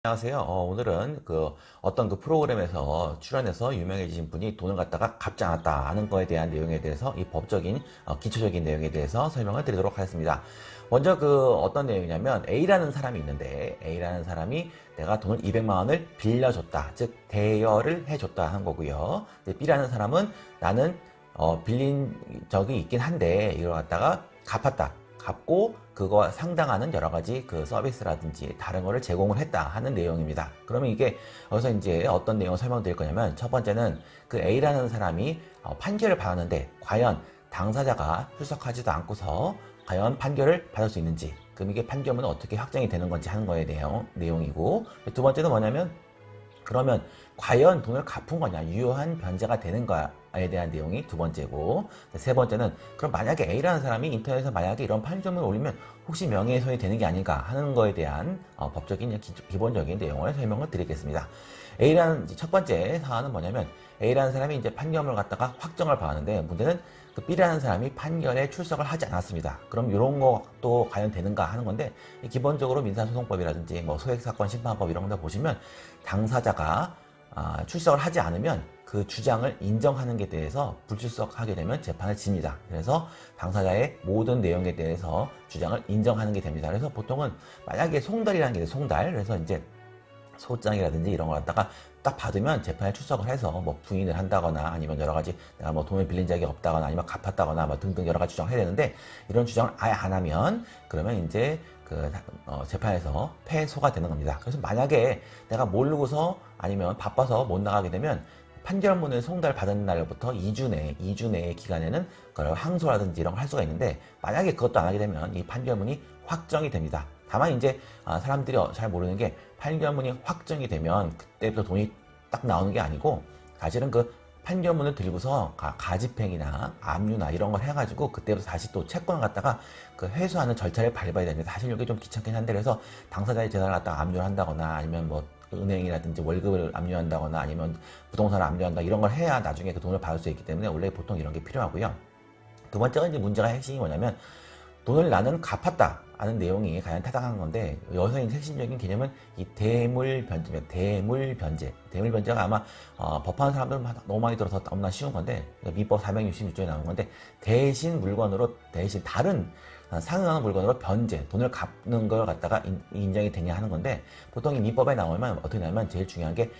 안녕하세요. 오늘은 어떤 프로그램에서 출연해서 유명해지신 분이 돈을 갖다가 갚지 않았다 하는 거에 대한 내용에 대해서 이 법적인 기초적인 내용에 대해서 설명을 드리도록 하겠습니다. 먼저 어떤 내용이냐면 A라는 사람이 있는데 A라는 사람이 내가 돈을 200만 원을 빌려줬다, 즉 대여를 해줬다 하는 거고요. B라는 사람은 나는 빌린 적이 있긴 한데 이걸 갖다가 갚았다. 갚고 그거 상당하는 여러 가지 서비스라든지 다른 거를 제공을 했다 하는 내용입니다. 그러면 이게 여기서 이제 어떤 내용을 설명드릴 거냐면, 첫 번째는 A라는 사람이 판결을 받았는데 과연 당사자가 출석하지도 않고서 과연 판결을 받을 수 있는지, 그럼 이게 판결문은 어떻게 확정이 되는 건지 하는 거에 대한 내용이고, 두 번째는 뭐냐면 그러면 과연 돈을 갚은 거냐, 유효한 변제가 되는 거에 대한 내용이 두 번째고, 세 번째는 그럼 만약에 A라는 사람이 인터넷에서 만약에 이런 판결문을 올리면 혹시 명예훼손이 되는 게 아닌가 하는 거에 대한 법적인 기본적인 내용을 설명을 드리겠습니다. A라는 첫 번째 사안은 뭐냐면, A라는 사람이 이제 판결문을 갖다가 확정을 받았는데, 문제는 B라는 사람이 판결에 출석을 하지 않았습니다. 그럼 이런 것도 과연 되는가 하는 건데, 기본적으로 민사소송법이라든지 소액사건 심판법 이런 거 보시면 당사자가 출석을 하지 않으면 그 주장을 인정하는 게 대해서 불출석하게 되면 재판을 집니다. 그래서 당사자의 모든 내용에 대해서 주장을 인정하는 게 됩니다. 그래서 보통은 만약에 송달이라는 게 송달, 그래서 이제 소장이라든지 이런 걸 갖다가 딱 받으면 재판에 출석을 해서 부인을 한다거나 아니면 여러 가지 내가 돈을 빌린 적이 없다거나 아니면 갚았다거나 등등 여러 가지 주장을 해야 되는데, 이런 주장을 아예 안 하면 그러면 이제 재판에서 패소가 되는 겁니다. 그래서 만약에 내가 모르고서 아니면 바빠서 못 나가게 되면 판결문을 송달 받은 날부터 2주 내의 기간에는 그걸 항소라든지 이런 걸 할 수가 있는데, 만약에 그것도 안 하게 되면 이 판결문이 확정이 됩니다. 다만 이제 사람들이 잘 모르는 게, 판결문이 확정이 되면 그때부터 돈이 딱 나오는 게 아니고, 사실은 판결문을 들고서 가집행이나 압류나 이런 걸 해가지고 그때부터 다시 또 채권을 갖다가 회수하는 절차를 밟아야 됩니다. 사실 이게 좀 귀찮긴 한데, 그래서 당사자의 재산을 갖다가 압류를 한다거나 아니면 은행이라든지 월급을 압류한다거나 아니면 부동산을 압류한다 이런 걸 해야 나중에 그 돈을 받을 수 있기 때문에 원래 보통 이런 게 필요하고요. 두 번째가 이제 문제가 핵심이 뭐냐면, 돈을 나는 갚았다 하는 내용이 과연 타당한 건데, 여기서 이제 핵심적인 개념은 이 대물변제입니다. 대물변제가 아마 법하는 사람들은 너무 많이 들어서 너무나 쉬운 건데, 민법 466조에 나오는 건데, 대신 다른 상응하는 물건으로 돈을 갚는 걸 갖다가 인정이 되냐 하는 건데, 보통 이 민법에 나오면 어떻게 나오면 제일 중요한 게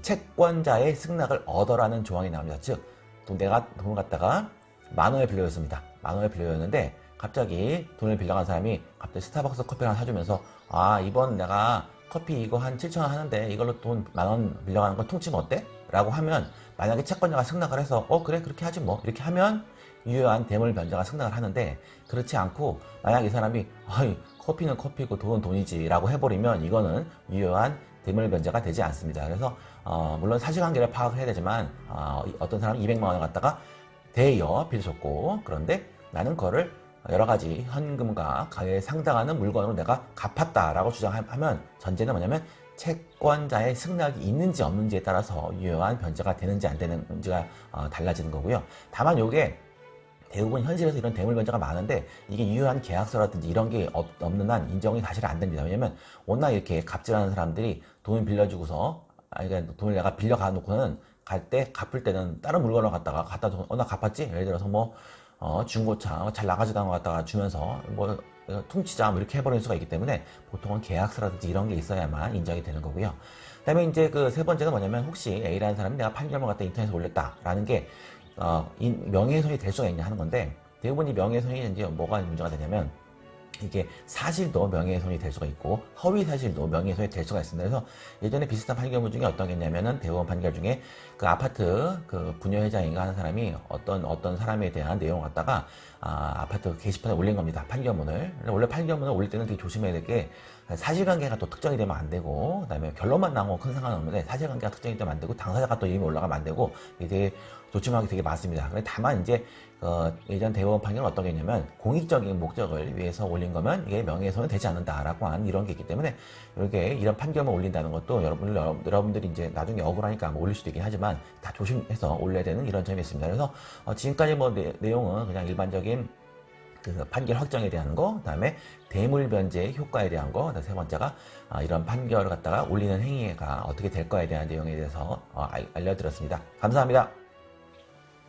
채권자의 승낙을 얻어라는 조항이 나옵니다. 즉, 내가 돈을 갖다가 10,000원을 빌려줬습니다. 10,000원을 빌려줬는데 갑자기 돈을 빌려간 사람이 갑자기 스타벅스 커피를 하나 사주면서, 이번 내가 커피 이거 한 7,000원 하는데 이걸로 돈 10,000원 빌려가는 거 통치면 어때? 라고 하면, 만약에 채권자가 승낙을 해서 그래 그렇게 하지 뭐 이렇게 하면 유효한 대물변제가 승낙을 하는데, 그렇지 않고 만약 이 사람이 커피는 커피고 돈은 돈이지 라고 해버리면 이거는 유효한 대물변제가 되지 않습니다. 그래서 물론 사실관계를 파악을 해야 되지만, 어떤 사람이 200만 원을 갖다가 대여 빌려줬고, 그런데 나는 그거를 여러 가지 현금과 가에 상당하는 물건으로 내가 갚았다라고 주장하면, 전제는 뭐냐면 채권자의 승낙이 있는지 없는지에 따라서 유효한 변제가 되는지 안 되는지가 달라지는 거고요. 다만 이게 대부분 현실에서 이런 대물변제가 많은데, 이게 유효한 계약서라든지 이런 게 없는 한 인정이 사실 안 됩니다. 왜냐면 워낙 이렇게 갑질하는 사람들이 돈을 빌려주고서, 그러니까 돈을 내가 빌려가 놓고는 갈 때 갚을 때는 다른 물건을 갖다가 나 갚았지? 예를 들어서 중고차 잘 나가지도 않은 거 갖다가 주면서 퉁치자 이렇게 해버리는 수가 있기 때문에, 보통은 계약서라든지 이런 게 있어야만 인정이 되는 거고요. 그 다음에 이제 세 번째는 뭐냐면, 혹시 A라는 사람이 내가 판결문 갖다 인터넷에 올렸다라는 게 명예훼손이 될 수가 있냐 하는 건데, 대부분 이 명예훼손이 이제 뭐가 문제가 되냐면, 이게 사실도 명예훼손이 될 수가 있고 허위 사실도 명예훼손이 될 수가 있습니다. 그래서 예전에 비슷한 판결문 중에 어떤 게 있냐면은, 대법원 판결 중에 아파트 부녀회장인가 하는 사람이 어떤 사람에 대한 내용을 갖다가 아파트 게시판에 올린 겁니다. 판결문을. 원래 판결문을 올릴 때는 되게 조심해야 될 게, 사실관계가 또 특정이 되면 안 되고, 그다음에 결론만 나오면 큰 상관없는데 사실관계가 특정이 되면 안 되고, 당사자가 또 이름이 올라가면 안 되고, 이게 되게 조심하기 되게 많습니다. 다만 이제 예전 대법원 판결은 어떤 게 있냐면, 공익적인 목적을 위해서 올린 거면 이게 명예훼손이 되지 않는다라고 하는 이런 게 있기 때문에, 이런 판결만 올린다는 것도 여러분들이 이제 나중에 억울하니까 올릴 수도 있긴 하지만 다 조심해서 올려야 되는 이런 점이 있습니다. 그래서 지금까지 내용은 그냥 일반적인 그 판결 확정에 대한 거, 그다음에 대물 변제의 효과에 대한 거, 세 번째가 이런 판결을 갖다가 올리는 행위가 어떻게 될 거에 대한 내용에 대해서 알려드렸습니다. 감사합니다.